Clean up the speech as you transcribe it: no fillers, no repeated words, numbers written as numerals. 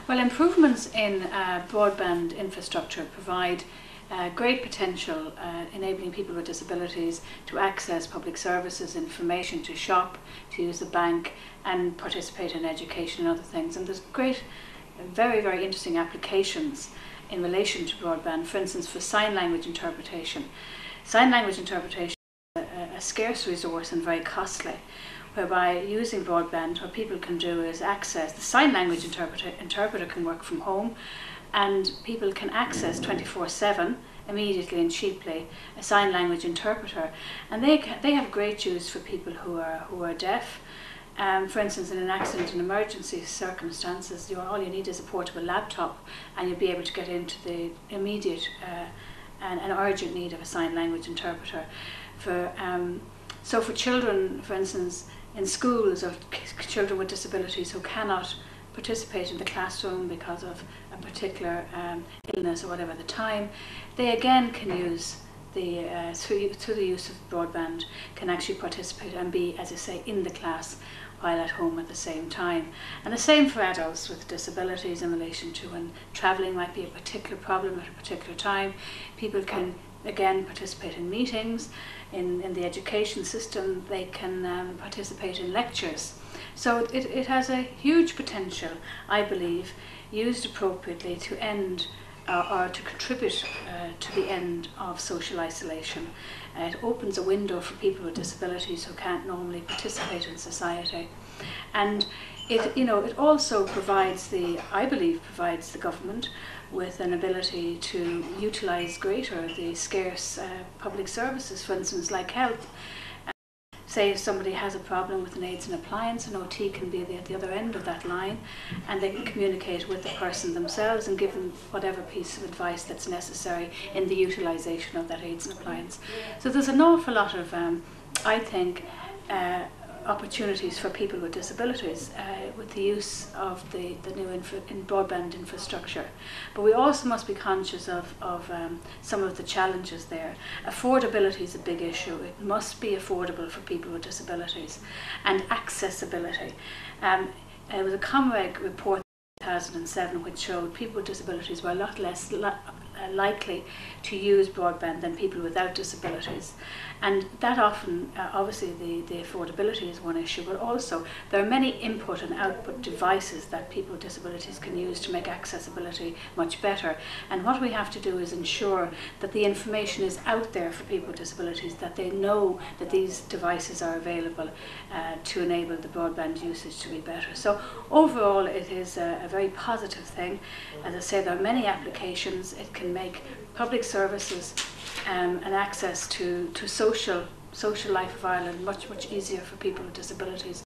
Well, improvements in broadband infrastructure provide great potential, enabling people with disabilities to access public services, information, to shop, to use the bank, and participate in education and other things. And there's great, very, very interesting applications in relation to broadband, for instance, for sign language interpretation. Sign language interpretation is a scarce resource and very costly, whereby using broadband, what people can do is access, the sign language interpreter can work from home, and people can access 24/7 immediately and cheaply a sign language interpreter, and they have great use for people who are deaf. For instance, in an accident and emergency circumstances, all you need is a portable laptop, and you'll be able to get into the immediate and urgent need of a sign language interpreter. So for children, for instance, in schools, of children with disabilities who cannot participate in the classroom because of a particular illness or whatever the time, they again can use through the use of broadband, can actually participate and be, as I say, in the class while at home at the same time. And the same for adults with disabilities in relation to when travelling might be a particular problem at a particular time. People can again participate in meetings. In the education system, they can participate in lectures. So it has a huge potential, I believe, used appropriately to end or to contribute to the end of social isolation. It opens a window for people with disabilities who can't normally participate in society. And it also provides I believe provides the government with an ability to utilise greater the scarce public services, for instance, like health. Say if somebody has a problem with an aids and appliance, an OT can be at the other end of that line, and they can communicate with the person themselves and give them whatever piece of advice that's necessary in the utilisation of that aids and appliance. So there's an awful lot of, I think, opportunities for people with disabilities with the use of the new broadband infrastructure. But we also must be conscious of some of the challenges there. Affordability is a big issue. It must be affordable for people with disabilities. And accessibility. There was a ComReg report in 2007 which showed people with disabilities were a lot less likely to use broadband than people without disabilities. And that often, obviously the affordability is one issue, but also there are many input and output devices that people with disabilities can use to make accessibility much better. And what we have to do is ensure that the information is out there for people with disabilities, that they know that these devices are available to enable the broadband usage to be better. So overall it is a very positive thing. As I say, there are many applications. It can make public services and access to social life of Ireland much easier for people with disabilities.